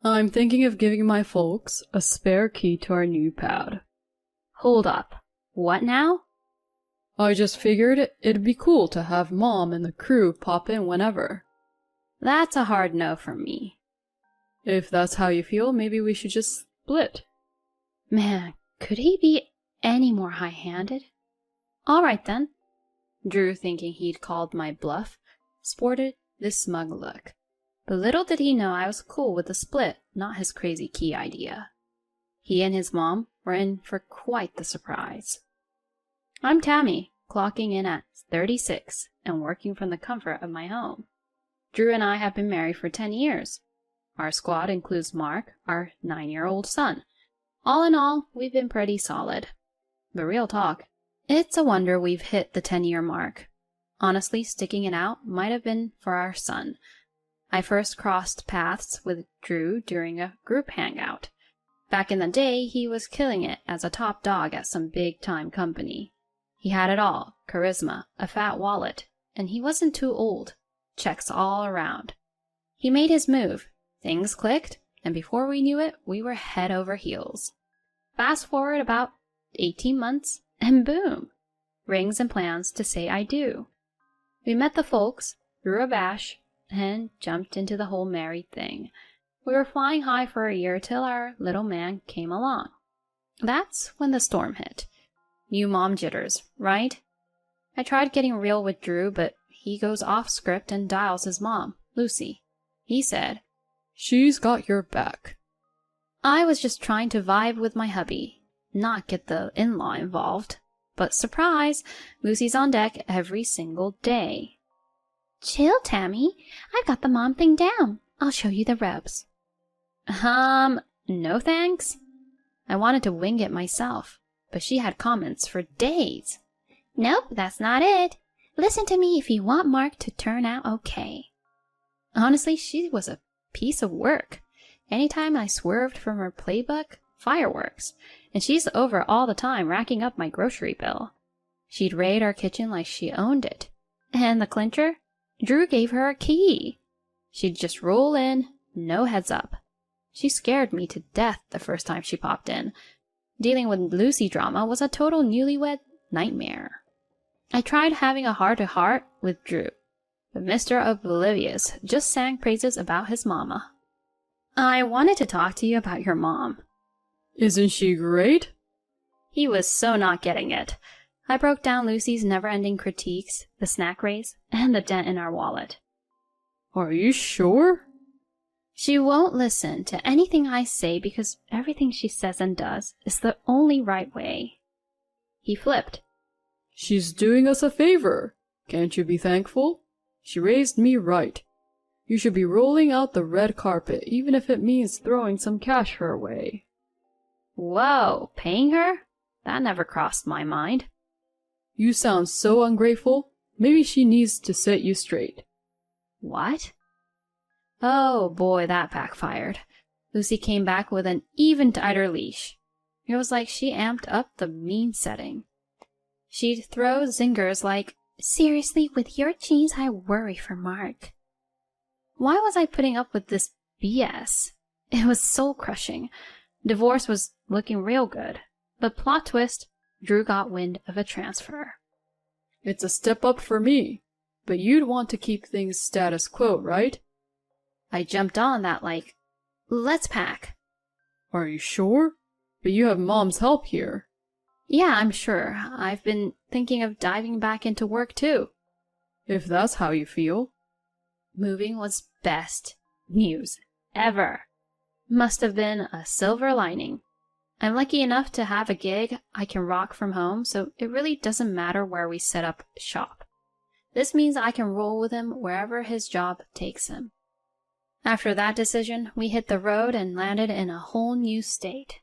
I'm thinking of giving my folks a spare key to our new pad. Hold up. What now? I just figured it'd be cool to have Mom and the crew pop in whenever. That's a hard no from me. If that's how you feel, maybe we should just split. Man, could he be any more high-handed? All right then. Drew, thinking he'd called my bluff, sported this smug look. But little did he know I was cool with the split, not his crazy key idea. He and his mom were in for quite the surprise. I'm Tammy, clocking in at 36 and working from the comfort of my home. Drew and I have been married for 10 years. Our squad includes Mark, our 9-year-old son. All in all, we've been pretty solid. But real talk, it's a wonder we've hit the 10-year mark. Honestly, sticking it out might have been for our son. I first crossed paths with Drew during a group hangout. Back in the day, he was killing it as a top dog at some big-time company. He had it all, charisma, a fat wallet, and he wasn't too old. Checks all around. He made his move, things clicked, and before we knew it, we were head over heels. Fast forward about 18 months, and boom! Rings and plans to say I do. We met the folks, threw a bash, and jumped into the whole married thing. We were flying high for a year till our little man came along. That's when the storm hit. New mom jitters, right? I tried getting real with Drew, but he goes off script and dials his mom, Lucy. He said, "She's got your back." I was just trying to vibe with my hubby, not get the in-law involved. But surprise, Lucy's on deck every single day. Chill, Tammy. I've got the mom thing down. I'll show you the ropes. No thanks. I wanted to wing it myself, but she had comments for days. Nope, that's not it. Listen to me if you want Mark to turn out okay. Honestly, she was a piece of work. Anytime I swerved from her playbook, fireworks. And she's over all the time racking up my grocery bill. She'd raid our kitchen like she owned it. And the clincher? Drew gave her a key. She'd just roll in, no heads up. She scared me to death the first time she popped in. Dealing with Lucy drama was a total newlywed nightmare. I tried having a heart-to-heart with Drew, but Mr. Oblivious just sang praises about his mama. I wanted to talk to you about your mom. Isn't she great? He was so not getting it. I broke down Lucy's never-ending critiques, the snack race, and the dent in our wallet. Are you sure? She won't listen to anything I say because everything she says and does is the only right way. He flipped. She's doing us a favor. Can't you be thankful? She raised me right. You should be rolling out the red carpet, even if it means throwing some cash her way. Whoa, paying her? That never crossed my mind. You sound so ungrateful. Maybe she needs to set you straight. What? Oh boy, that backfired. Lucy came back with an even tighter leash. It was like she amped up the mean setting. She'd throw zingers like, seriously, with your genes I worry for Mark. Why was I putting up with this BS? It was soul-crushing. Divorce was looking real good. But plot twist, Drew got wind of a transfer. It's a step up for me, but you'd want to keep things status quo, right? I jumped on that like, let's pack. Are you sure? But you have Mom's help here. Yeah, I'm sure. I've been thinking of diving back into work too. If that's how you feel. Moving was best news ever. Must have been a silver lining. I'm lucky enough to have a gig I can rock from home, so it really doesn't matter where we set up shop. This means I can roll with him wherever his job takes him. After that decision, we hit the road and landed in a whole new state.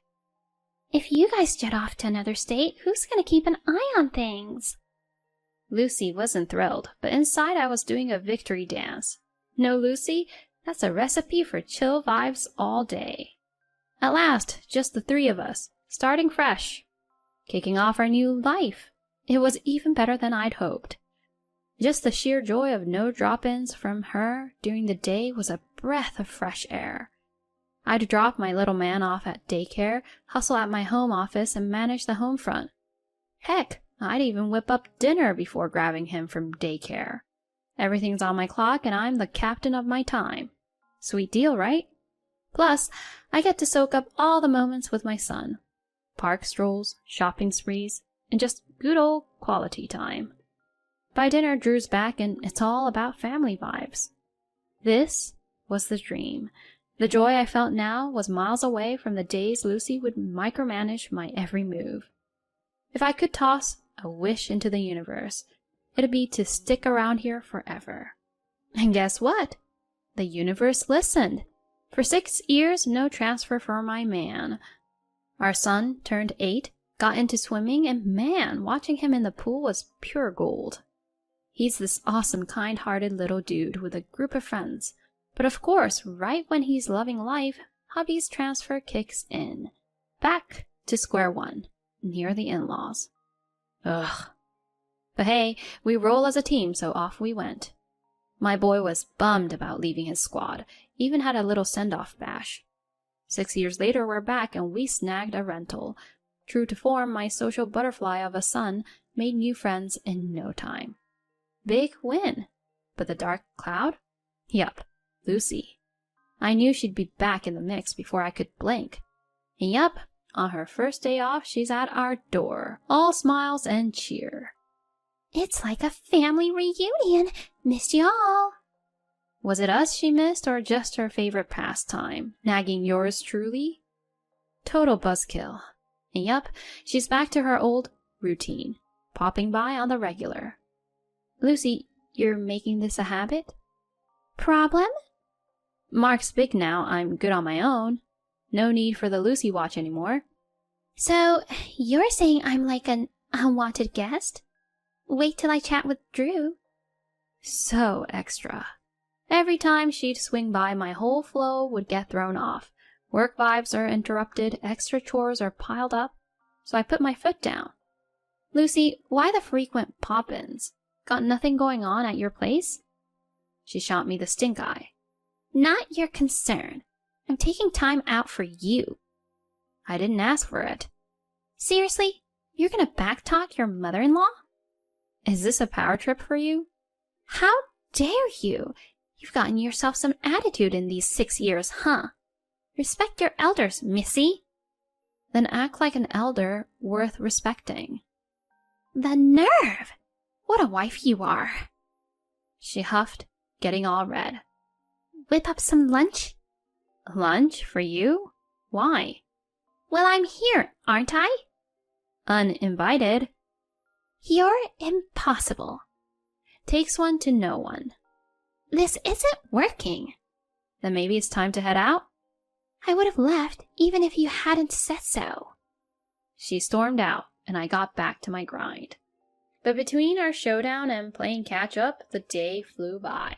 If you guys jet off to another state, who's going to keep an eye on things? Lucy wasn't thrilled, but inside I was doing a victory dance. No, Lucy, that's a recipe for chill vibes all day. At last, just the three of us, starting fresh, kicking off our new life. It was even better than I'd hoped. Just the sheer joy of no drop-ins from her during the day was a breath of fresh air. I'd drop my little man off at daycare, hustle at my home office, and manage the home front. Heck, I'd even whip up dinner before grabbing him from daycare. Everything's on my clock and I'm the captain of my time. Sweet deal, right? Plus, I get to soak up all the moments with my son. Park strolls, shopping sprees, and just good old quality time. By dinner, Drew's back and it's all about family vibes. This was the dream. The joy I felt now was miles away from the days Lucy would micromanage my every move. If I could toss a wish into the universe, it'd be to stick around here forever. And guess what? The universe listened. For 6 years, no transfer for my man. Our son turned 8, got into swimming, and man, watching him in the pool was pure gold. He's this awesome, kind-hearted little dude with a group of friends. But of course, right when he's loving life, hubby's transfer kicks in. Back to square one, near the in-laws. Ugh. But hey, we roll as a team, so off we went. My boy was bummed about leaving his squad, even had a little send-off bash. 6 years later, we're back and we snagged a rental. True to form, my social butterfly of a son made new friends in no time. Big win. But the dark cloud? Yup, Lucy. I knew she'd be back in the mix before I could blink. And yup, on her first day off, she's at our door, all smiles and cheer. It's like a family reunion. Missed y'all. Was it us she missed or just her favorite pastime, nagging yours truly? Total buzzkill. And yup, she's back to her old routine, popping by on the regular. Lucy, you're making this a habit? Problem? Mark's big now, I'm good on my own. No need for the Lucy watch anymore. So, you're saying I'm like an unwanted guest? Wait till I chat with Drew. So extra. Every time she'd swing by, my whole flow would get thrown off. Work vibes are interrupted, extra chores are piled up, so I put my foot down. Lucy, why the frequent pop-ins? Got nothing going on at your place? She shot me the stink eye. Not your concern. I'm taking time out for you. I didn't ask for it. Seriously? You're gonna backtalk your mother-in-law? Is this a power trip for you? How dare you? You've gotten yourself some attitude in these 6 years, huh? Respect your elders, missy. Then act like an elder worth respecting. The nerve! What a wife you are. She huffed, getting all red. Whip up some lunch? Lunch for you? Why? Well, I'm here, aren't I? Uninvited. You're impossible. Takes one to know one. This isn't working. Then maybe it's time to head out? I would have left even if you hadn't said so. She stormed out, and I got back to my grind. But between our showdown and playing catch-up, the day flew by.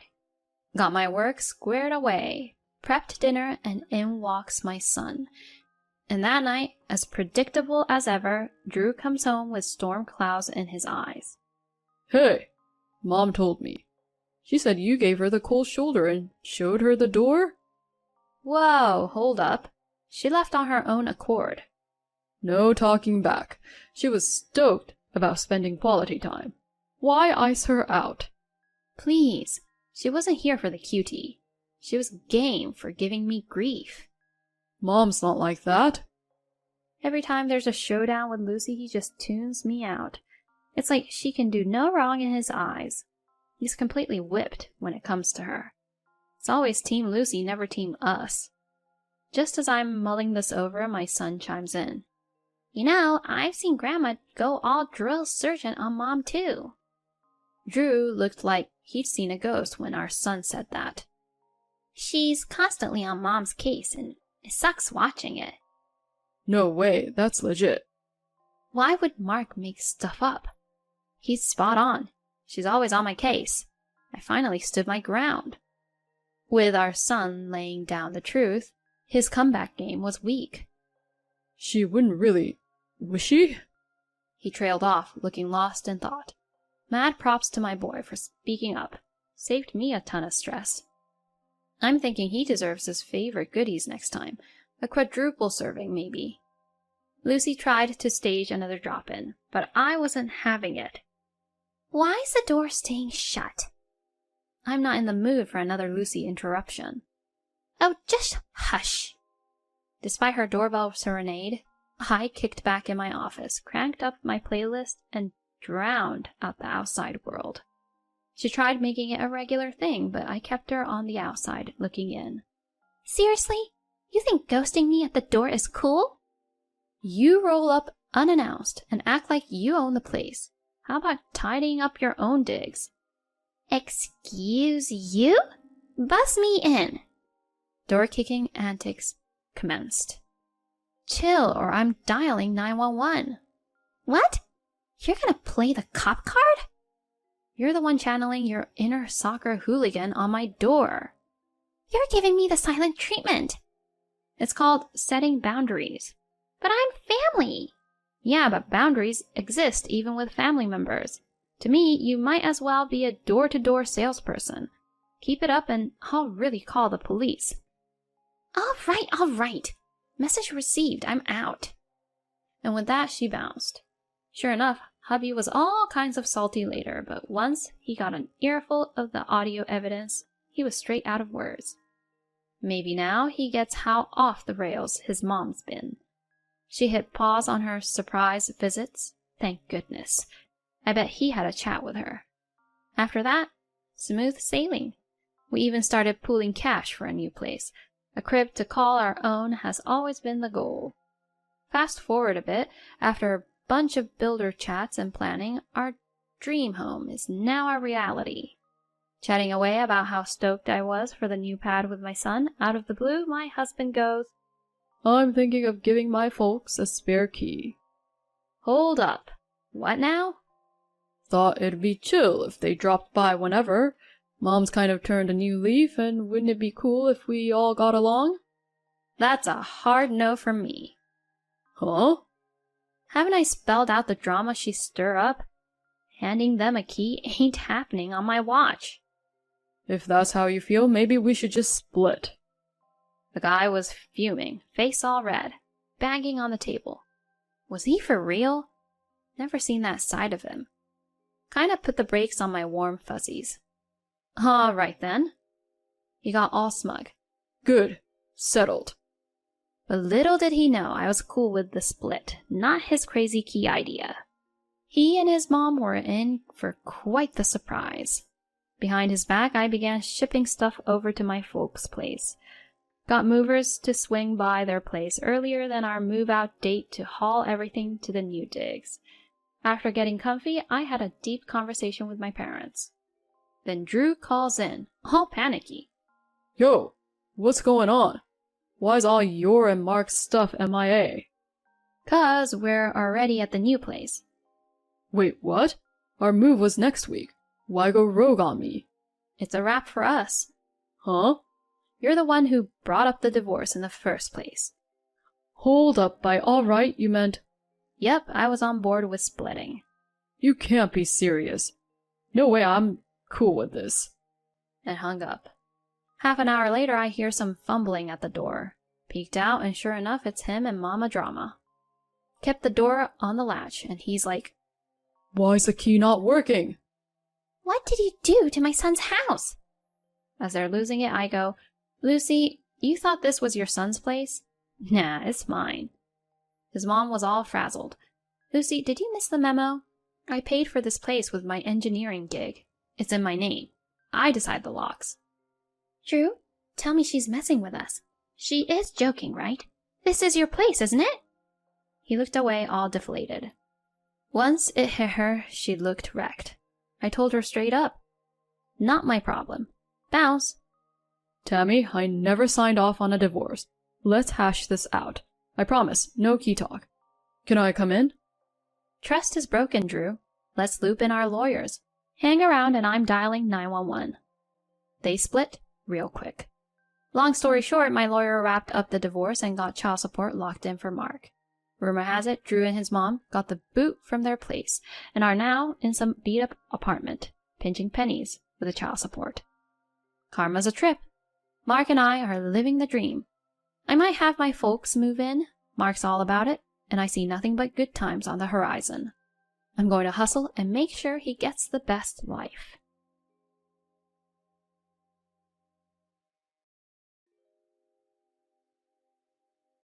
Got my work squared away, prepped dinner, and in walks my son. And that night, as predictable as ever, Drew comes home with storm clouds in his eyes. Hey, Mom told me. She said you gave her the cold shoulder and showed her the door? Whoa, hold up. She left on her own accord. No talking back. She was stoked about spending quality time. Why ice her out? Please, she wasn't here for the cutie. She was game for giving me grief. Mom's not like that. Every time there's a showdown with Lucy, he just tunes me out. It's like she can do no wrong in his eyes. He's completely whipped when it comes to her. It's always Team Lucy, never Team us. Just as I'm mulling this over, my son chimes in. You know, I've seen Grandma go all drill sergeant on Mom too. Drew looked like he'd seen a ghost when our son said that. She's constantly on Mom's case and it sucks watching it. No way, that's legit. Why would Mark make stuff up? He's spot on. She's always on my case. I finally stood my ground. With our son laying down the truth, his comeback game was weak. She wouldn't really... Was she? He trailed off, looking lost in thought. Mad props to my boy for speaking up. Saved me a ton of stress. I'm thinking he deserves his favorite goodies next time. A quadruple serving, maybe. Lucy tried to stage another drop-in, but I wasn't having it. Why is the door staying shut? I'm not in the mood for another Lucy interruption. Oh, just hush. Despite her doorbell serenade, I kicked back in my office, cranked up my playlist, and drowned out the outside world. She tried making it a regular thing, but I kept her on the outside, looking in. Seriously? You think ghosting me at the door is cool? You roll up unannounced and act like you own the place. How about tidying up your own digs? Excuse you? Buzz me in. Door-kicking antics commenced. Chill, or I'm dialing 911. What? You're gonna play the cop card? You're the one channeling your inner soccer hooligan on my door. You're giving me the silent treatment. It's called setting boundaries. But I'm family. Yeah, but boundaries exist even with family members. To me, you might as well be a door-to-door salesperson. Keep it up and I'll really call the police. All right. Message received. I'm out. And with that, she bounced. Sure enough, hubby was all kinds of salty later, but once he got an earful of the audio evidence, he was straight out of words. Maybe now he gets how off the rails his mom's been. She hit pause on her surprise visits. Thank goodness. I bet he had a chat with her. After that, smooth sailing. We even started pooling cash for a new place. A crib to call our own has always been the goal. Fast forward a bit, after a bunch of builder chats and planning, our dream home is now a reality. Chatting away about how stoked I was for the new pad with my son, out of the blue, my husband goes, I'm thinking of giving my folks a spare key. Hold up. What now? Thought it'd be chill if they dropped by whenever. Mom's kind of turned a new leaf, and wouldn't it be cool if we all got along? That's a hard no from me. Huh? Haven't I spelled out the drama she stir up? Handing them a key ain't happening on my watch. If that's how you feel, maybe we should just split. The guy was fuming, face all red, banging on the table. Was he for real? Never seen that side of him. Kinda put the brakes on my warm fuzzies. All right then. He got all smug. Good. Settled. But little did he know I was cool with the split, not his crazy key idea. He and his mom were in for quite the surprise. Behind his back, I began shipping stuff over to my folks' place. Got movers to swing by their place earlier than our move-out date to haul everything to the new digs. After getting comfy, I had a deep conversation with my parents. Then Drew calls in, all panicky. Yo, what's going on? Why's all your and Mark's stuff MIA? 'Cause we're already at the new place. Wait, what? Our move was next week. Why go rogue on me? It's a wrap for us. Huh? You're the one who brought up the divorce in the first place. Hold up, by all right you meant... Yep, I was on board with splitting. You can't be serious. No way, I'm cool with this. And hung up. Half an hour later, I hear some fumbling at the door. Peeked out, and sure enough, it's him and Mama Drama. Kept the door on the latch, and he's like, Why's the key not working? What did you do to my son's house? As they're losing it, I go, Lucy, you thought this was your son's place? Nah, it's mine. His mom was all frazzled. Lucy, did you miss the memo? I paid for this place with my engineering gig. It's in my name. I decide the locks. Drew, tell me she's messing with us. She is joking, right? This is your place, isn't it? He looked away, all deflated. Once it hit her, she looked wrecked. I told her straight up. Not my problem. Bounce. Tammy, I never signed off on a divorce. Let's hash this out. I promise, no key talk. Can I come in? Trust is broken, Drew. Let's loop in our lawyers. Hang around and I'm dialing 911. They split real quick. Long story short, my lawyer wrapped up the divorce and got child support locked in for Mark. Rumor has it, Drew and his mom got the boot from their place and are now in some beat-up apartment, pinching pennies with the child support. Karma's a trip. Mark and I are living the dream. I might have my folks move in. Mark's all about it, and I see nothing but good times on the horizon. I'm going to hustle and make sure he gets the best life.